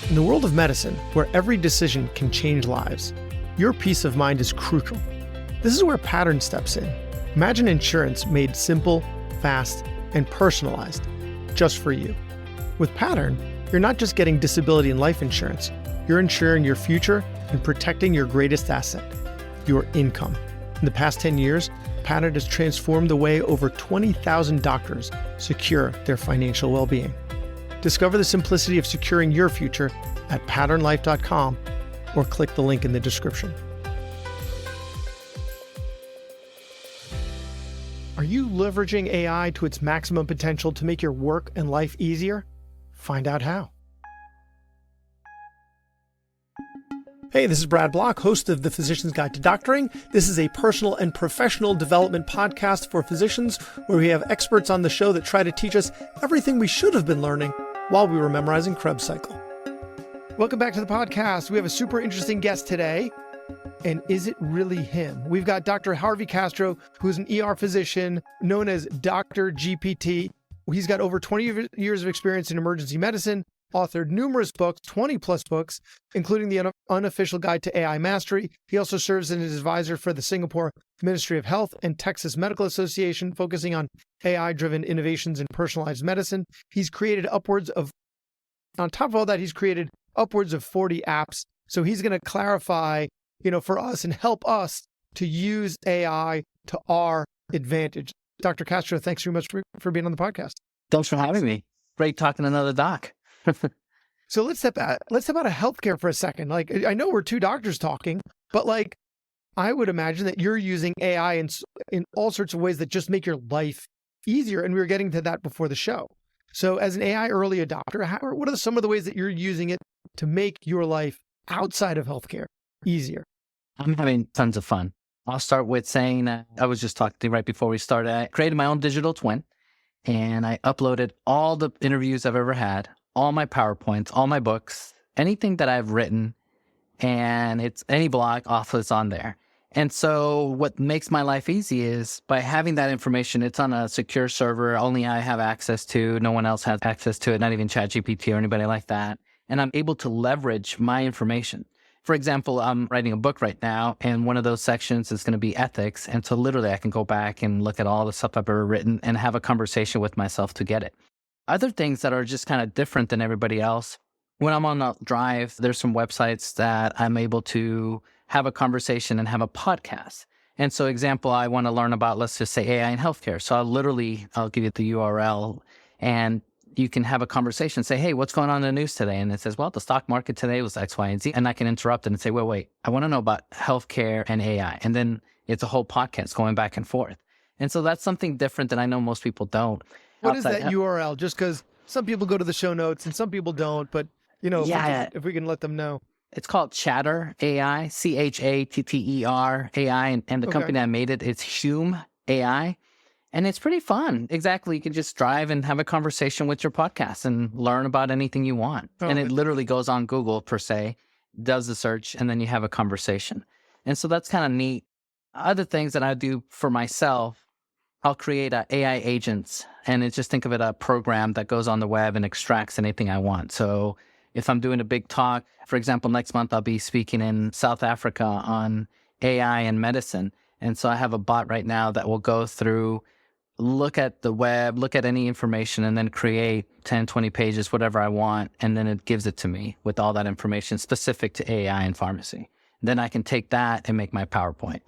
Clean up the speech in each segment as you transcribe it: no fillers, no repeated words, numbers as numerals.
In the world of medicine, where every decision can change lives, your peace of mind is crucial. This is where Pattern steps in. Imagine insurance made simple, fast, and personalized, just for you. With Pattern, you're not just getting disability and life insurance, you're insuring your future and protecting your greatest asset, your income. In the past 10 years, Pattern has transformed the way over 20,000 doctors secure their financial well-being. Discover the simplicity of securing your future at patternlife.com or click the link in the description. Are you leveraging AI to its maximum potential to make your work and life easier? Find out how. Hey, this is Brad Block, host of The Physician's Guide to Doctoring. This is a personal and professional development podcast for physicians where we have experts on the show that try to teach us everything we should have been learning while we were memorizing Krebs cycle. Welcome back to the podcast. We have a super interesting guest today. And is it really him? We've got Dr. Harvey Castro, who's an ER physician known as Dr. GPT. He's got over 20 years of experience in emergency medicine, authored numerous books, 20 plus books, including the Unofficial Guide to AI Mastery. He also serves as an advisor for the Singapore Ministry of Health and Texas Medical Association, focusing on AI-driven innovations in personalized medicine. He's created on top of all that, he's created upwards of 40 apps. So he's going to clarify, for us and help us to use AI to our advantage. Dr. Castro, thanks very much for being on the podcast. Thanks for having me. Great talking to another doc. So let's step out of healthcare for a second. I know we're two doctors talking, but I would imagine that you're using AI in all sorts of ways that just make your life easier. And we were getting to that before the show. So as an AI early adopter, what are some of the ways that you're using it to make your life outside of healthcare easier? I'm having tons of fun. I'll start with saying I was just talking to you right before we started. I created my own digital twin and I uploaded all the interviews I've ever had, all my PowerPoints, all my books, anything that I've written, and it's any blog office on there. And so what makes my life easy is by having that information, it's on a secure server, only I have access to, no one else has access to it, not even ChatGPT or anybody like that. And I'm able to leverage my information. For example, I'm writing a book right now, and one of those sections is going to be ethics. And so literally I can go back and look at all the stuff I've ever written and have a conversation with myself to get it. Other things that are just kind of different than everybody else. When I'm on a drive, there's some websites that I'm able to have a conversation and have a podcast. And so example, I want to learn about, let's just say AI in healthcare. So I'll give you the URL and you can have a conversation, say, hey, what's going on in the news today? And it says, well, the stock market today was X, Y, and Z. And I can interrupt it and say, wait, I want to know about healthcare and AI. And then it's a whole podcast going back and forth. And so that's something different that I know most people don't. What is that URL? Just because some people go to the show notes and some people don't, but if we can let them know. It's called Chatter AI, ChatterAI, and the company that made it, it's Hume AI. And it's pretty fun. Exactly. You can just drive and have a conversation with your podcast and learn about anything you want. And it literally goes on Google per se, does the search, and then you have a conversation. And so that's kind of neat. Other things that I do for myself, I'll create AI agents. And it's just think of it a program that goes on the web and extracts anything I want. So if I'm doing a big talk, for example, next month I'll be speaking in South Africa on AI and medicine. And so I have a bot right now that will go through, look at the web, look at any information, and then create 10, 20 pages, whatever I want. And then it gives it to me with all that information specific to AI and pharmacy. Then I can take that and make my PowerPoint.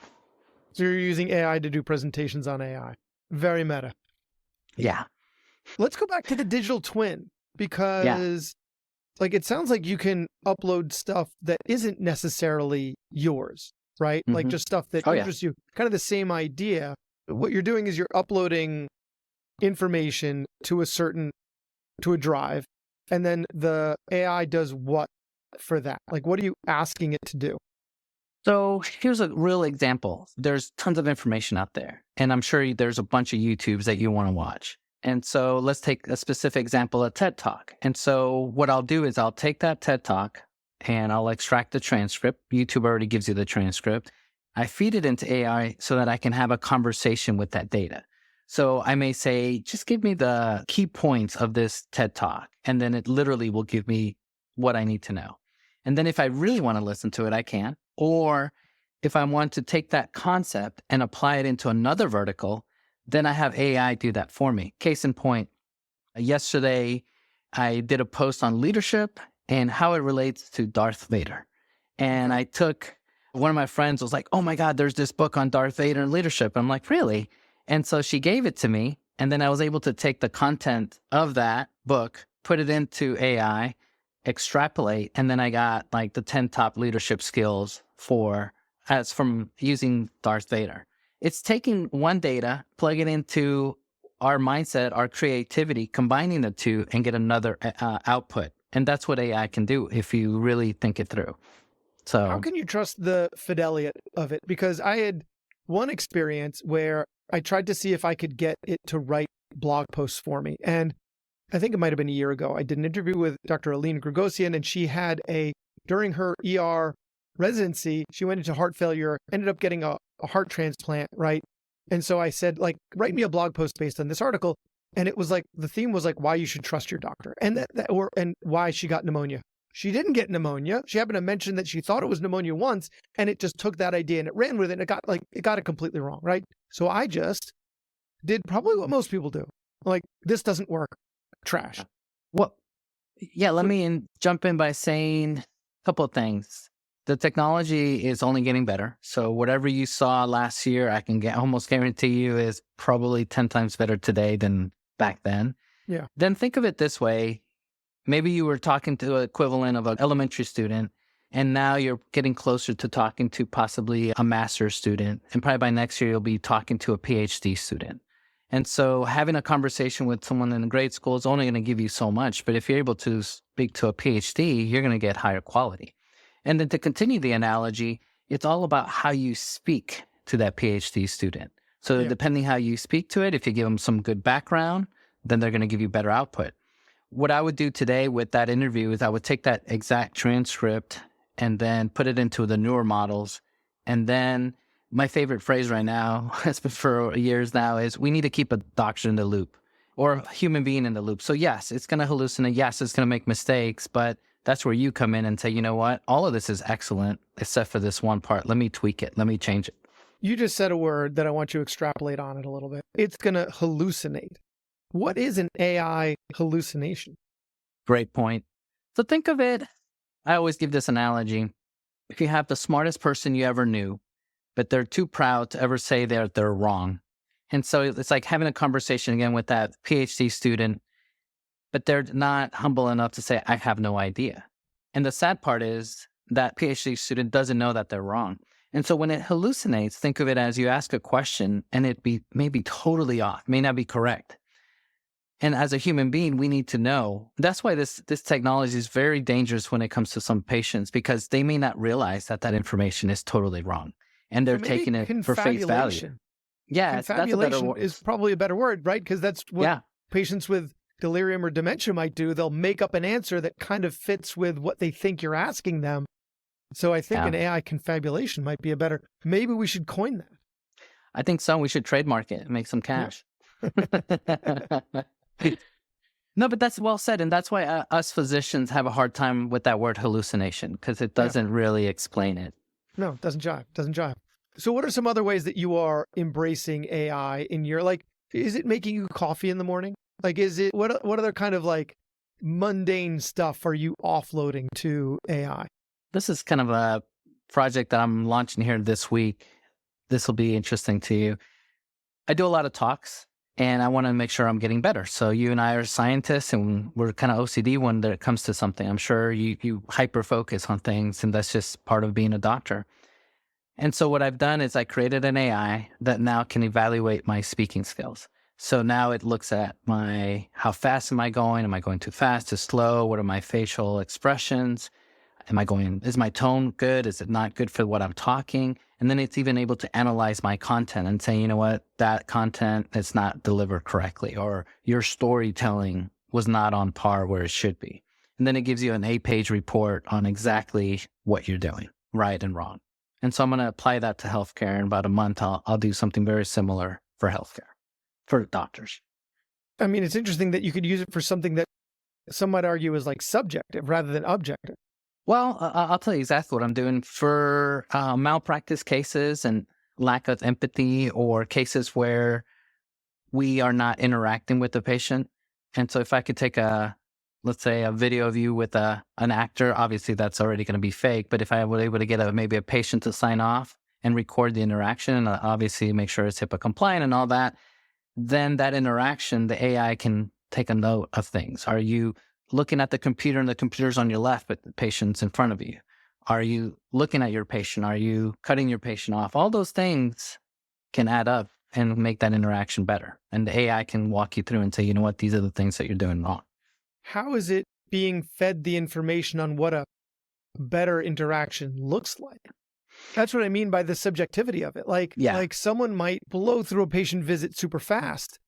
So you're using AI to do presentations on AI. Very meta. Yeah. Let's go back to the digital twin because it sounds like you can upload stuff that isn't necessarily yours, right? Mm-hmm. Like just stuff that interests you. Kind of the same idea. What you're doing is you're uploading information to a drive, and then the AI does what for that? What are you asking it to do? So here's a real example. There's tons of information out there, and I'm sure there's a bunch of YouTubes that you want to watch. And so let's take a specific example, a TED Talk. And so what I'll do is I'll take that TED Talk and I'll extract the transcript. YouTube already gives you the transcript. I feed it into AI so that I can have a conversation with that data. So I may say, just give me the key points of this TED Talk. And then it literally will give me what I need to know. And then if I really want to listen to it, I can. Or if I want to take that concept and apply it into another vertical, then I have AI do that for me. Case in point, yesterday I did a post on leadership and how it relates to Darth Vader. And I took, one of my friends was like, oh my God, there's this book on Darth Vader and leadership. I'm like, really? And so she gave it to me. And then I was able to take the content of that book, put it into AI, extrapolate, and then I got like the 10 top leadership skills as from using Darth Vader. It's taking one data, plug it into our mindset, our creativity, combining the two and get another output. And that's what AI can do if you really think it through. So how can you trust the fidelity of it? Because I had one experience where I tried to see if I could get it to write blog posts for me. And I think it might have been a year ago. I did an interview with Dr. Aline Gregosian, and she had during her ER residency, she went into heart failure, ended up getting a heart transplant, right? And so I said, like, write me a blog post based on this article. And it was like, the theme was like, why you should trust your doctor and and why she got pneumonia. She didn't get pneumonia. She happened to mention that she thought it was pneumonia once, and it just took that idea and it ran with it. And it got it completely wrong, right? So I just did probably what most people do. Like, this doesn't work. Trash. Well, yeah, let me jump in by saying a couple of things. The technology is only getting better. So whatever you saw last year, I can almost guarantee you is probably 10 times better today than back then. Yeah. Then think of it this way. Maybe you were talking to an equivalent of an elementary student, and now you're getting closer to talking to possibly a master's student. And probably by next year, you'll be talking to a PhD student. And so having a conversation with someone in grade school is only going to give you so much. But if you're able to speak to a PhD, you're going to get higher quality. And then to continue the analogy, it's all about how you speak to that PhD student. So depending how you speak to it, if you give them some good background, then they're going to give you better output. What I would do today with that interview is I would take that exact transcript and then put it into the newer models. And then my favorite phrase right now, has been for years now, is we need to keep a doctor in the loop or a human being in the loop. So yes, it's going to hallucinate. Yes, it's going to make mistakes, but that's where you come in and say, you know what? All of this is excellent, except for this one part. Let me tweak it. Let me change it. You just said a word that I want you to extrapolate on it a little bit. It's going to hallucinate. What is an AI hallucination? Great point. So think of it, I always give this analogy. If you have the smartest person you ever knew, but they're too proud to ever say they're wrong. And so it's like having a conversation again with that PhD student, but they're not humble enough to say, I have no idea. And the sad part is that PhD student doesn't know that they're wrong. And so when it hallucinates, think of it as you ask a question and it may be totally off, may not be correct. And as a human being, we need to know. That's why this technology is very dangerous when it comes to some patients, because they may not realize that information is totally wrong. And they're taking it for face value. Yeah, that's a better word. Is probably a better word, right? Because that's what patients with delirium or dementia might do. They'll make up an answer that kind of fits with what they think you're asking them. So I think an AI confabulation might be maybe we should coin that. I think so. We should trademark it and make some cash. No, but that's well said. And that's why us physicians have a hard time with that word hallucination, because it doesn't really explain it. No, it doesn't jive. So what are some other ways that you are embracing AI in your, like, is it making you coffee in the morning? Like, what other kind of like mundane stuff are you offloading to AI? This is kind of a project that I'm launching here this week. This will be interesting to you. I do a lot of talks and I want to make sure I'm getting better. So you and I are scientists and we're kind of OCD when it comes to something. I'm sure you hyper focus on things, and that's just part of being a doctor. And so what I've done is I created an AI that now can evaluate my speaking skills. So now it looks at how fast am I going? Am I going too fast, too slow? What are my facial expressions? Is my tone good? Is it not good for what I'm talking? And then it's even able to analyze my content and say, you know what, that content is not delivered correctly, or your storytelling was not on par where it should be. And then it gives you an 8-page report on exactly what you're doing, right and wrong. And so I'm going to apply that to healthcare. In about a month, I'll do something very similar for healthcare, for doctors. I mean, it's interesting that you could use it for something that some might argue is like subjective rather than objective. Well, I'll tell you exactly what I'm doing for malpractice cases and lack of empathy, or cases where we are not interacting with the patient. And so if I could take let's say a video of you with an actor, obviously that's already going to be fake. But if I were able to get maybe a patient to sign off and record the interaction, and obviously make sure it's HIPAA compliant and all that, then that interaction, the AI can take a note of things. Are you looking at the computer and the computer's on your left, but the patient's in front of you? Are you looking at your patient? Are you cutting your patient off? All those things can add up and make that interaction better. And the AI can walk you through and say, you know what, these are the things that you're doing wrong. How is it being fed the information on what a better interaction looks like? That's what I mean by the subjectivity of it. Like someone might blow through a patient visit super fast,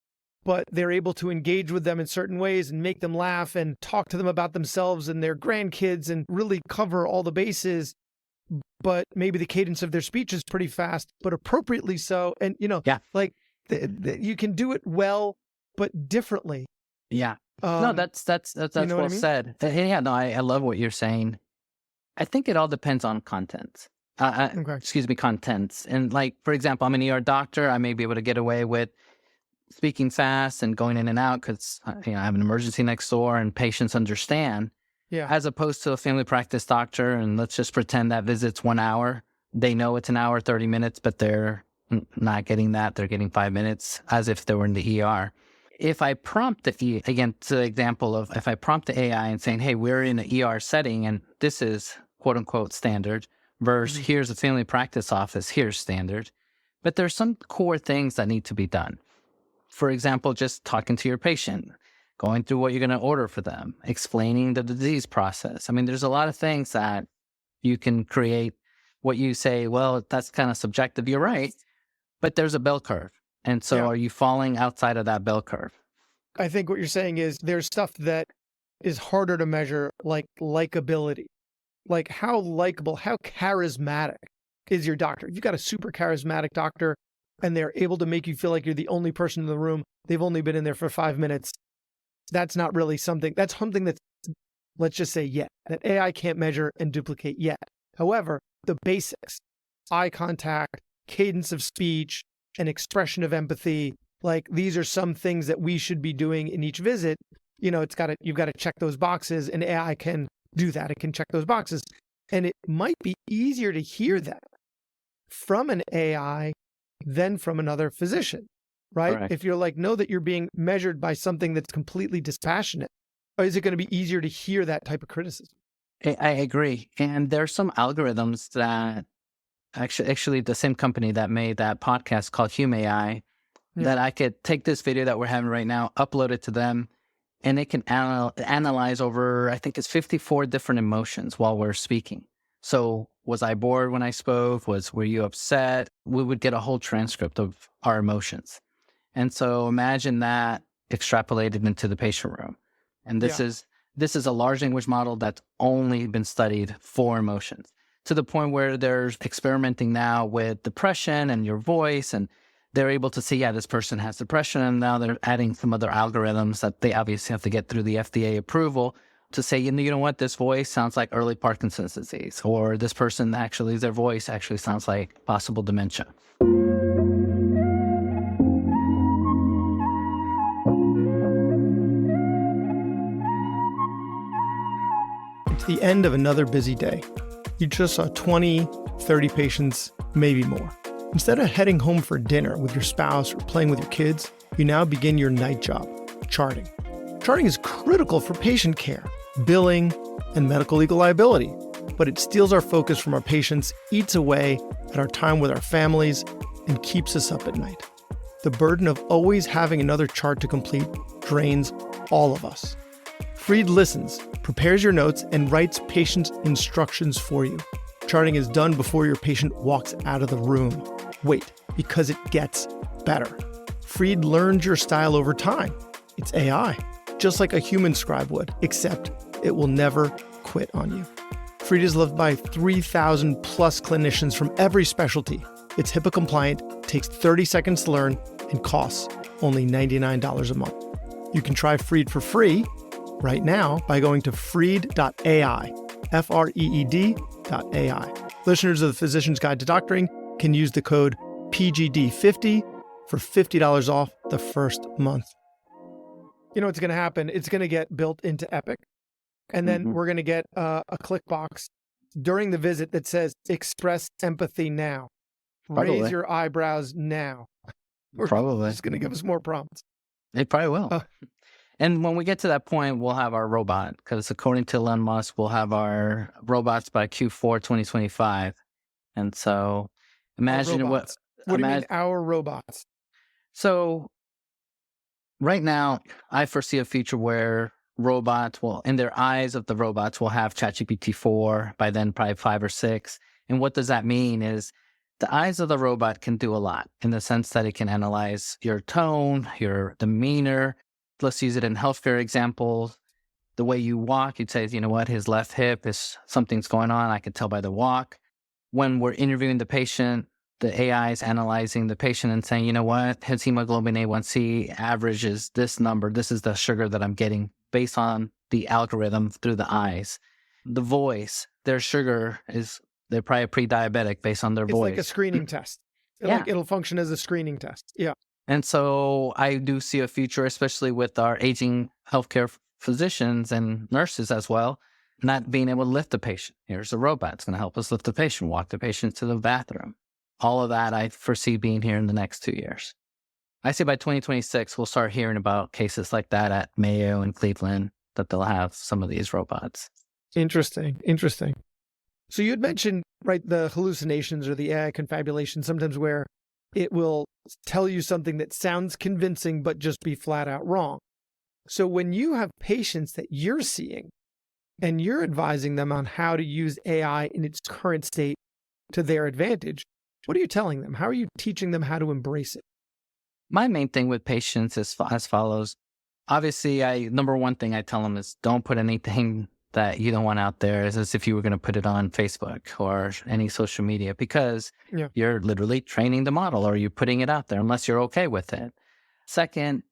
but they're able to engage with them in certain ways and make them laugh and talk to them about themselves and their grandkids and really cover all the bases. But maybe the cadence of their speech is pretty fast, but appropriately so. And, like you can do it well, but differently. Yeah. No, that's well said. Yeah, no, I love what you're saying. I think it all depends on content. Contents. And like, for example, I'm an ER doctor. I may be able to get away with speaking fast and going in and out because I have an emergency next door and patients understand. Yeah. As opposed to a family practice doctor, and let's just pretend that visit's 1 hour. They know it's an hour, 30 minutes, but they're not getting that. They're getting 5 minutes as if they were in the ER. If I prompt again, to the example of if I prompt the AI and saying, hey, we're in an ER setting and this is quote unquote standard versus here's a family practice office, here's standard. But there's some core things that need to be done. For example, just talking to your patient, going through what you're going to order for them, explaining the disease process. I mean, there's a lot of things that you can create. What you say, well, that's kind of subjective. You're right. But there's a bell curve. And so are you falling outside of that bell curve? I think what you're saying is there's stuff that is harder to measure, like likability. Like how likable, how charismatic is your doctor? If you've got a super charismatic doctor and they're able to make you feel like you're the only person in the room, they've only been in there for 5 minutes. That's not really something, that's something that's, let's just say that AI can't measure and duplicate yet. However, the basics, eye contact, cadence of speech, and expression of empathy, like these are some things that we should be doing in each visit. You've got to check those boxes, and AI can do that. It can check those boxes. And it might be easier to hear that from an AI than from another physician, right? Correct. If you're like, know that you're being measured by something that's completely dispassionate, or is it going to be easier to hear that type of criticism? I agree. And there's some algorithms that actually the same company that made that podcast called HumAI, that I could take this video that we're having right now, upload it to them, and it can analyze over, I think it's 54 different emotions while we're speaking. So was I bored when I spoke? Were you upset? We would get a whole transcript of our emotions. And so imagine that extrapolated into the patient room. And this is a large language model that's only been studied for emotions, to the point where they're experimenting now with depression and your voice, and they're able to see, this person has depression, and now they're adding some other algorithms that they obviously have to get through the FDA approval to say, you know what, this voice sounds like early Parkinson's disease, or this person their voice actually sounds like possible dementia. It's the end of another busy day. You just saw 20, 30 patients, maybe more. Instead of heading home for dinner with your spouse or playing with your kids, you now begin your night job, charting. Charting is critical for patient care, billing, and medical legal liability, but it steals our focus from our patients, eats away at our time with our families, and keeps us up at night. The burden of always having another chart to complete drains all of us. Freed listens, prepares your notes, and writes patient instructions for you. Charting is done before your patient walks out of the room. Wait, because it gets better. Freed learns your style over time. It's AI, just like a human scribe would, except it will never quit on you. Freed is loved by 3,000 plus clinicians from every specialty. It's HIPAA compliant, takes 30 seconds to learn, and costs only $99 a month. You can try Freed for free right now by going to freed.ai, Freed.ai. Listeners of the Physician's Guide to Doctoring can use the code PGD50 for $50 off the first month. You know what's going to happen? It's going to get built into Epic, and then we're going to get a click box during the visit that says, express empathy now. Probably. Raise your eyebrows now. Probably. It's going to give us more prompts. It probably will. And when we get to that point, we'll have our robot, because according to Elon Musk, we'll have our robots by Q4 2025. And so imagine What do you mean, our robots? So right now, I foresee a future where robots will, in their eyes of the robots, will have ChatGPT 4, by then probably 5 or 6. And what does that mean is the eyes of the robot can do a lot in the sense that it can analyze your tone, your demeanor. Let's use it in healthcare examples. The way you walk, you'd say, you know what, his left hip is something's going on. I can tell by the walk. When we're interviewing the patient, the AI is analyzing the patient and saying, you know what, his hemoglobin A1C average is this number. This is the sugar that I'm getting based on the algorithm through the eyes. The voice, their sugar is, they're probably pre-diabetic based on their voice. It's like a screening test. It'll function as a screening test. Yeah. And so I do see a future, especially with our aging healthcare physicians and nurses as well, not being able to lift the patient. Here's a robot. It's going to help us lift the patient, walk the patient to the bathroom. All of that I foresee being here in the next 2 years. I say by 2026, we'll start hearing about cases like that at Mayo and Cleveland, that they'll have some of these robots. Interesting. So you had mentioned, right, the hallucinations or the AI confabulation, sometimes where it will tell you something that sounds convincing, but just be flat out wrong. So when you have patients that you're seeing and you're advising them on how to use AI in its current state to their advantage, what are you telling them? How are you teaching them how to embrace it? My main thing with patients is as follows. Obviously, number one thing I tell them is don't put anything that you don't want out there as if you were going to put it on Facebook or any social media, because you're literally training the model, or you're putting it out there unless you're okay with it. Second,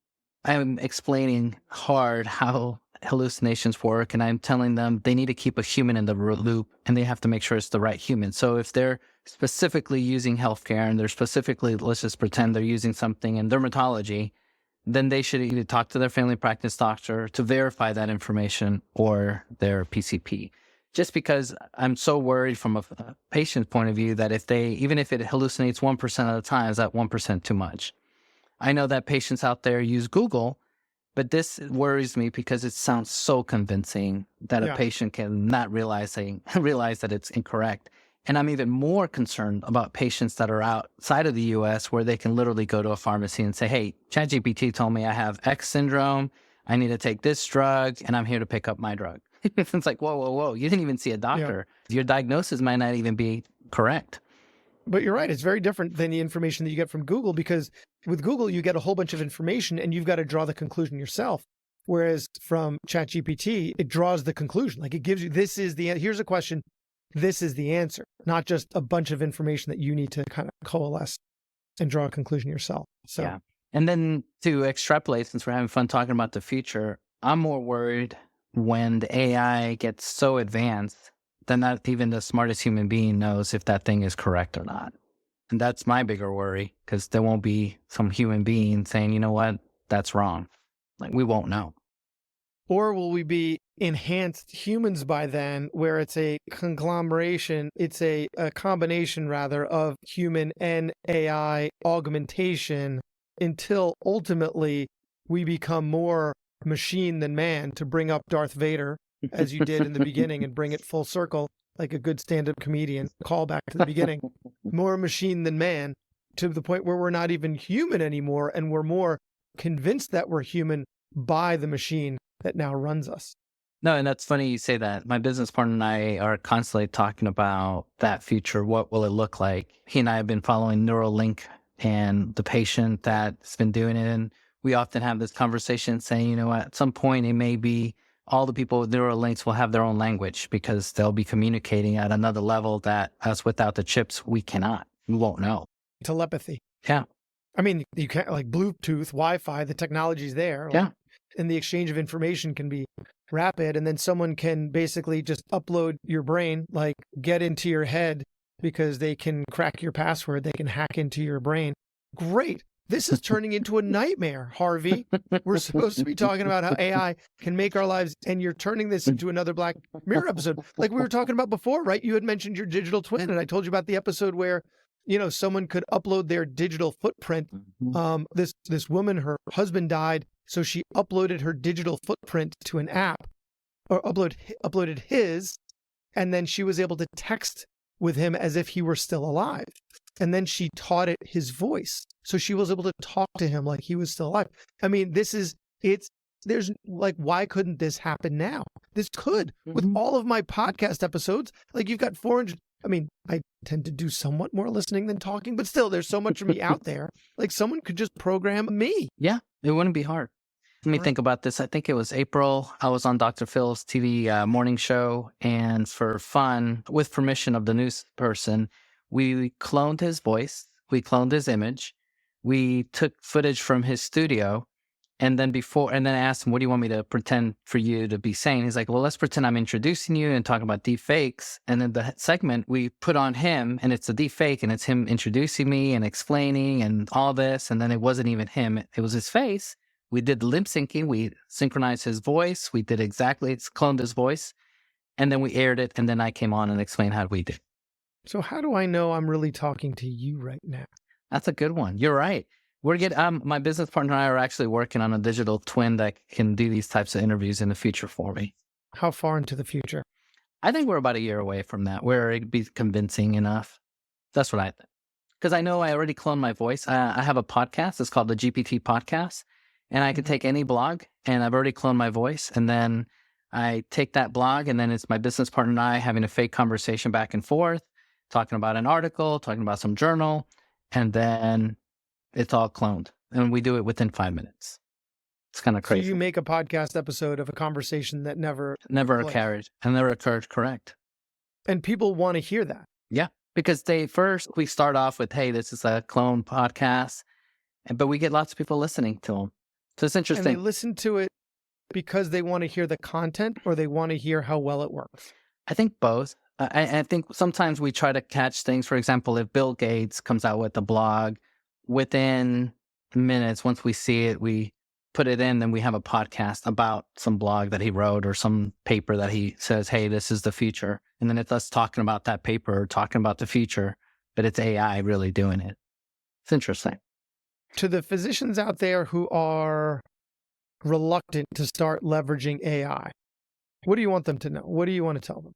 I'm explaining hard how hallucinations work, and I'm telling them they need to keep a human in the loop, and they have to make sure it's the right human. So if they're specifically using healthcare and they're specifically, let's just pretend they're using something in dermatology, then they should either talk to their family practice doctor to verify that information or their PCP. Just because I'm so worried from a patient's point of view that even if it hallucinates 1% of the time, is that 1% too much? I know that patients out there use Google, but this worries me because it sounds so convincing that a patient can not realize that it's incorrect. And I'm even more concerned about patients that are outside of the U.S. where they can literally go to a pharmacy and say, hey, ChatGPT told me I have X syndrome. I need to take this drug, and I'm here to pick up my drug. It's like, whoa. You didn't even see a doctor. Yeah. Your diagnosis might not even be correct. But you're right. It's very different than the information that you get from Google, because with Google, you get a whole bunch of information and you've got to draw the conclusion yourself. Whereas from ChatGPT, it draws the conclusion. Like, it gives you, here's a question. This is the answer, not just a bunch of information that you need to kind of coalesce and draw a conclusion yourself. So, yeah. And then to extrapolate, since we're having fun talking about the future, I'm more worried when the AI gets so advanced that not even the smartest human being knows if that thing is correct or not. And that's my bigger worry, because there won't be some human being saying, you know what, that's wrong. Like, we won't know. Or will we be enhanced humans by then, where it's a conglomeration, it's a combination rather of human and AI augmentation, until ultimately we become more machine than man, to bring up Darth Vader, as you did in the beginning, and bring it full circle like a good stand-up comedian, call back to the beginning, more machine than man, to the point where we're not even human anymore, and we're more convinced that we're human by the machine that now runs us. No, and that's funny you say that. My business partner and I are constantly talking about that future. What will it look like? He and I have been following Neuralink and the patient that's been doing it. And we often have this conversation saying, you know, at some point it may be all the people with Neuralinks will have their own language, because they'll be communicating at another level that us without the chips, we cannot. We won't know. Telepathy. Yeah. I mean, you can't, like Bluetooth, Wi-Fi, the technology's there. Yeah. And the exchange of information can be rapid, and then someone can basically just upload your brain, like get into your head because they can crack your password, they can hack into your brain. Great. This is turning into a nightmare, Harvey. We're supposed to be talking about how AI can make our lives, and you're turning this into another Black Mirror episode. Like we were talking about before, right? You had mentioned your digital twin, and I told you about the episode where, someone could upload their digital footprint. This woman, her husband died, so she uploaded her digital footprint to an app, or uploaded his, and then she was able to text with him as if he were still alive. And then she taught it his voice. So she was able to talk to him like he was still alive. I mean, there's like, why couldn't this happen now? This could. With all of my podcast episodes, like you've got 400. I mean, I tend to do somewhat more listening than talking, but still there's so much of me out there. Like someone could just program me. Yeah, it wouldn't be hard. Let me think about this. I think it was April. I was on Dr. Phil's TV morning show, and for fun, with permission of the news person, we cloned his voice, we cloned his image, we took footage from his studio, and then I asked him, what do you want me to pretend for you to be saying? He's like, well, let's pretend I'm introducing you and talking about deep fakes. And then the segment we put on him, and it's a deep fake, and it's him introducing me and explaining and all this. And then it wasn't even him, it was his face. We did lip syncing. We synchronized his voice. We did it's cloned his voice. And then we aired it. And then I came on and explained how we did. So how do I know I'm really talking to you right now? That's a good one. You're right. My business partner and I are actually working on a digital twin that can do these types of interviews in the future for me. How far into the future? I think we're about a year away from that, where it'd be convincing enough. That's what I think. Because I know I already cloned my voice. I have a podcast. It's called the GPT Podcast. And I could take any blog, and I've already cloned my voice. And then I take that blog, and then it's my business partner and I having a fake conversation back and forth, talking about an article, talking about some journal, and then it's all cloned. And we do it within 5 minutes. It's kind of crazy. So you make a podcast episode of a conversation that never occurred, correct. And people want to hear that. Yeah, because we start off with, hey, this is a clone podcast, but we get lots of people listening to them. So it's interesting. And they listen to it because they want to hear the content, or they want to hear how well it works? I think both. I think sometimes we try to catch things. For example, if Bill Gates comes out with a blog, within minutes, once we see it, we put it in, then we have a podcast about some blog that he wrote or some paper that he says, hey, this is the future. And then it's us talking about that paper or talking about the future, but it's AI really doing it. It's interesting. To the physicians out there who are reluctant to start leveraging AI, what do you want them to know? What do you want to tell them?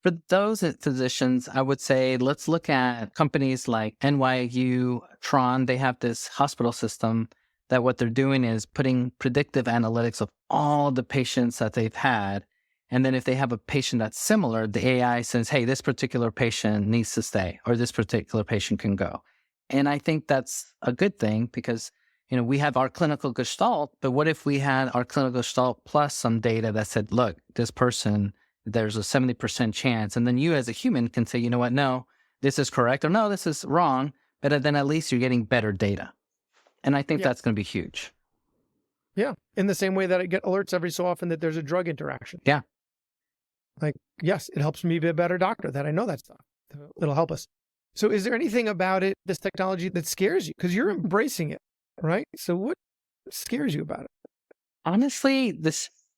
For those physicians, I would say let's look at companies like NYU, Tron. They have this hospital system that what they're doing is putting predictive analytics of all the patients that they've had. And then if they have a patient that's similar, the AI says, hey, this particular patient needs to stay, or this particular patient can go. And I think that's a good thing because, we have our clinical gestalt, but what if we had our clinical gestalt plus some data that said, look, this person, there's a 70% chance. And then you as a human can say, you know what, no, this is correct, or no, this is wrong. But then at least you're getting better data. And I think that's going to be huge. Yeah. In the same way that I get alerts every so often that there's a drug interaction. Yeah. Like, yes, it helps me be a better doctor that I know that stuff. It'll help us. So is there anything about it, this technology, that scares you? Because you're embracing it, right? So what scares you about it? Honestly,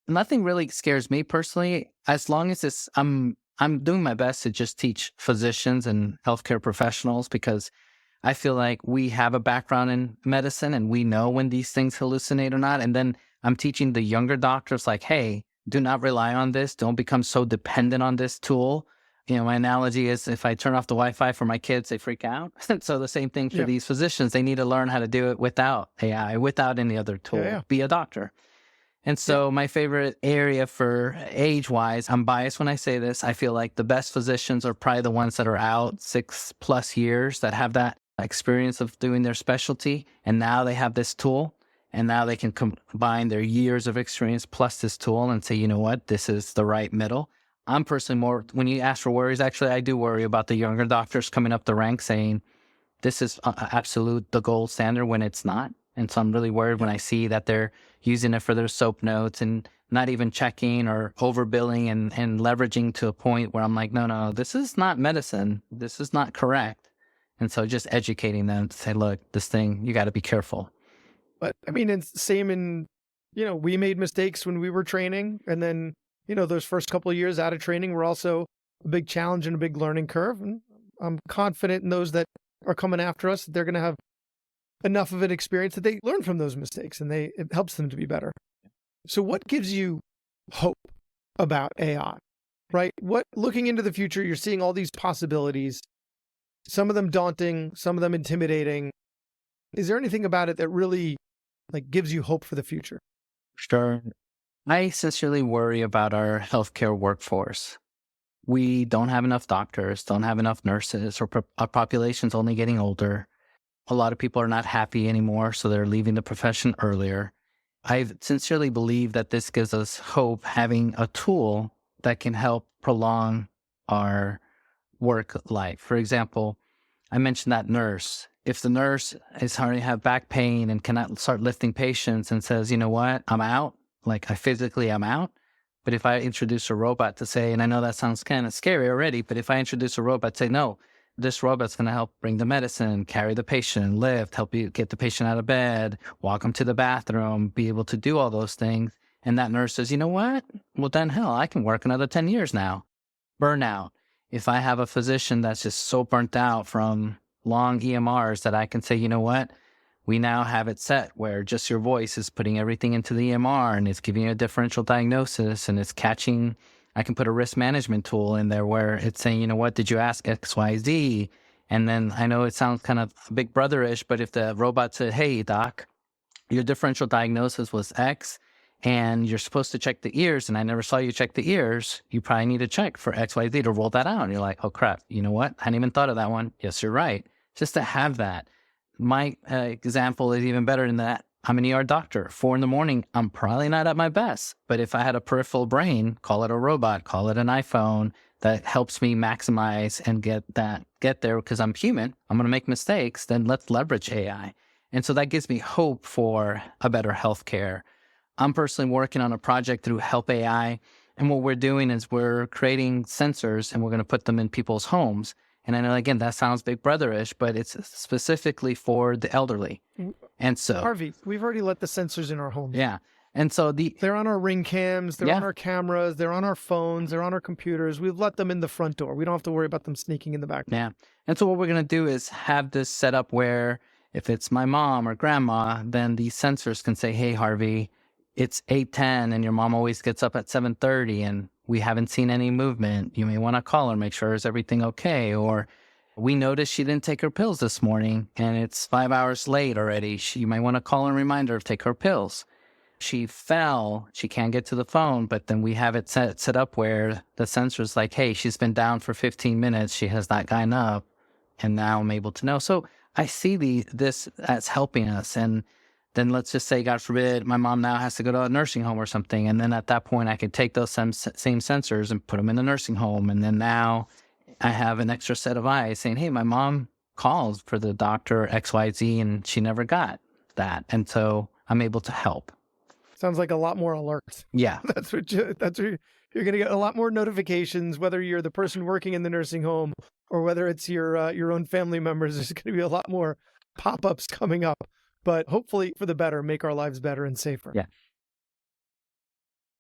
nothing really scares me personally. As long as I'm doing my best to just teach physicians and healthcare professionals, because I feel like we have a background in medicine and we know when these things hallucinate or not. And then I'm teaching the younger doctors like, hey, do not rely on this. Don't become so dependent on this tool. My analogy is if I turn off the Wi-Fi for my kids, they freak out. So the same thing for these physicians. They need to learn how to do it without AI, without any other tool. Be a doctor. And so my favorite area for age-wise, I'm biased when I say this, I feel like the best physicians are probably the ones that are out 6+ years that have that experience of doing their specialty. And now they have this tool. And now they can combine their years of experience plus this tool and say, you know what, this is the right middle. I'm personally more, when you ask for worries, actually, I do worry about the younger doctors coming up the ranks saying, this is absolute the gold standard when it's not. And so I'm really worried when I see that they're, using it for their soap notes and not even checking or overbilling and leveraging to a point where I'm like, no, this is not medicine. This is not correct. And so just educating them to say, look, this thing, you got to be careful. But I mean, it's the same in, we made mistakes when we were training. And then, those first couple of years out of training were also a big challenge and a big learning curve. And I'm confident in those that are coming after us, that they're going to have enough of an experience that they learn from those mistakes and it helps them to be better. So what gives you hope about AI, right? Looking into the future, you're seeing all these possibilities, some of them daunting, some of them intimidating. Is there anything about it that really gives you hope for the future? Sure. I sincerely worry about our healthcare workforce. We don't have enough doctors, don't have enough nurses, or our population's only getting older. A lot of people are not happy anymore, so they're leaving the profession earlier. I sincerely believe that this gives us hope, having a tool that can help prolong our work life. For example, I mentioned that nurse. If the nurse is starting to have back pain and cannot start lifting patients and says, you know what, I'm out, I'm out. But if I introduce a robot to say, and I know that sounds kind of scary already, but if I introduce a robot, say, no, this robot's going to help bring the medicine, carry the patient, lift, help you get the patient out of bed, walk them to the bathroom, be able to do all those things. And that nurse says, you know what? Well, then hell, I can work another 10 years now. Burnout. If I have a physician that's just so burnt out from long EMRs that I can say, you know what? We now have it set where just your voice is putting everything into the EMR and it's giving you a differential diagnosis and it's catching. I can put a risk management tool in there where it's saying, you know what, did you ask XYZ? And then I know it sounds kind of big brother-ish, but if the robot said, hey, doc, your differential diagnosis was X and you're supposed to check the ears and I never saw you check the ears, you probably need to check for XYZ to roll that out. And you're like, oh, crap, you know what? I hadn't even thought of that one. Yes, you're right. Just to have that. My example is even better than that. I'm an ER doctor. 4 a.m, I'm probably not at my best. But if I had a peripheral brain, call it a robot, call it an iPhone, that helps me maximize and get there because I'm human. I'm going to make mistakes. Then let's leverage AI. And so that gives me hope for a better healthcare. I'm personally working on a project through Help AI. And what we're doing is we're creating sensors and we're going to put them in people's homes. And I know, again, that sounds big brother-ish, but it's specifically for the elderly. And so, Harvey, we've already let the sensors in our homes. Yeah. And so they're on our Ring cams, they're on our cameras, they're on our phones, they're on our computers. We've let them in the front door. We don't have to worry about them sneaking in the back. Yeah. And so what we're going to do is have this set up where if it's my mom or grandma, then these sensors can say, hey, Harvey, it's 8:10 and your mom always gets up at 7:30 and we haven't seen any movement. You may want to call her, make sure is everything okay. Or we noticed she didn't take her pills this morning and it's 5 hours late already. You might want to call and remind her to take her pills. She fell, she can't get to the phone, but then we have it set up where the sensor's like, hey, she's been down for 15 minutes. She has not gotten up. And now I'm able to know. So I see this as helping us. And then let's just say, God forbid, my mom now has to go to a nursing home or something. And then at that point, I could take those same sensors and put them in the nursing home. And then now I have an extra set of eyes saying, hey, my mom called for the doctor XYZ and she never got that. And so I'm able to help. Sounds like a lot more alerts. Yeah. That's what you're going to get a lot more notifications, whether you're the person working in the nursing home or whether it's your own family members. There's going to be a lot more pop-ups coming up. But hopefully for the better, make our lives better and safer. Yeah.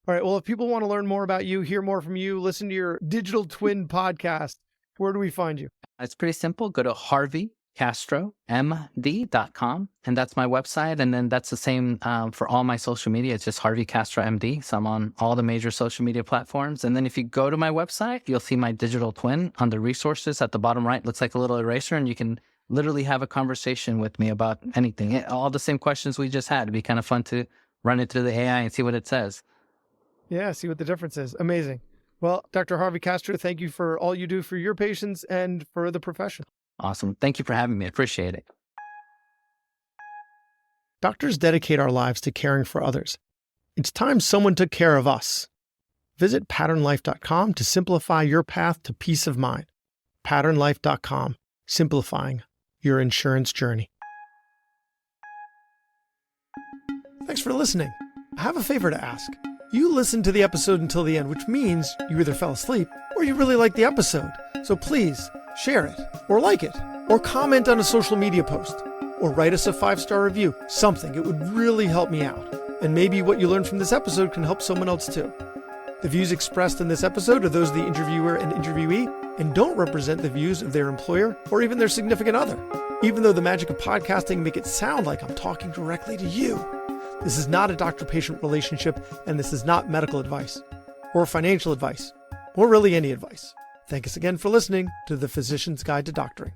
All right. Well, if people want to learn more about you, hear more from you, listen to your digital twin podcast, where do we find you? It's pretty simple. Go to HarveyCastroMD.com. And that's my website. And then that's the same for all my social media. It's just Harvey Castro MD. So I'm on all the major social media platforms. And then if you go to my website, you'll see my digital twin on the resources at the bottom right. Looks like a little eraser and you can literally have a conversation with me about anything. All the same questions we just had. It'd be kind of fun to run it through the AI and see what it says. Yeah, see what the difference is. Amazing. Well, Dr. Harvey Castro, thank you for all you do for your patients and for the profession. Awesome. Thank you for having me. I appreciate it. Doctors dedicate our lives to caring for others. It's time someone took care of us. Visit patternlife.com to simplify your path to peace of mind. Patternlife.com, simplifying your insurance journey. Thanks for listening. I have a favor to ask. You listened to the episode until the end, which means you either fell asleep or you really liked the episode. So please share it, or like it, or comment on a social media post, or write us a 5-star review. Something. It would really help me out. And maybe what you learned from this episode can help someone else too. The views expressed in this episode are those of the interviewer and interviewee and don't represent the views of their employer or even their significant other, even though the magic of podcasting make it sound like I'm talking directly to you. This is not a doctor-patient relationship, and this is not medical advice, or financial advice, or really any advice. Thank us again for listening to The Physician's Guide to Doctoring.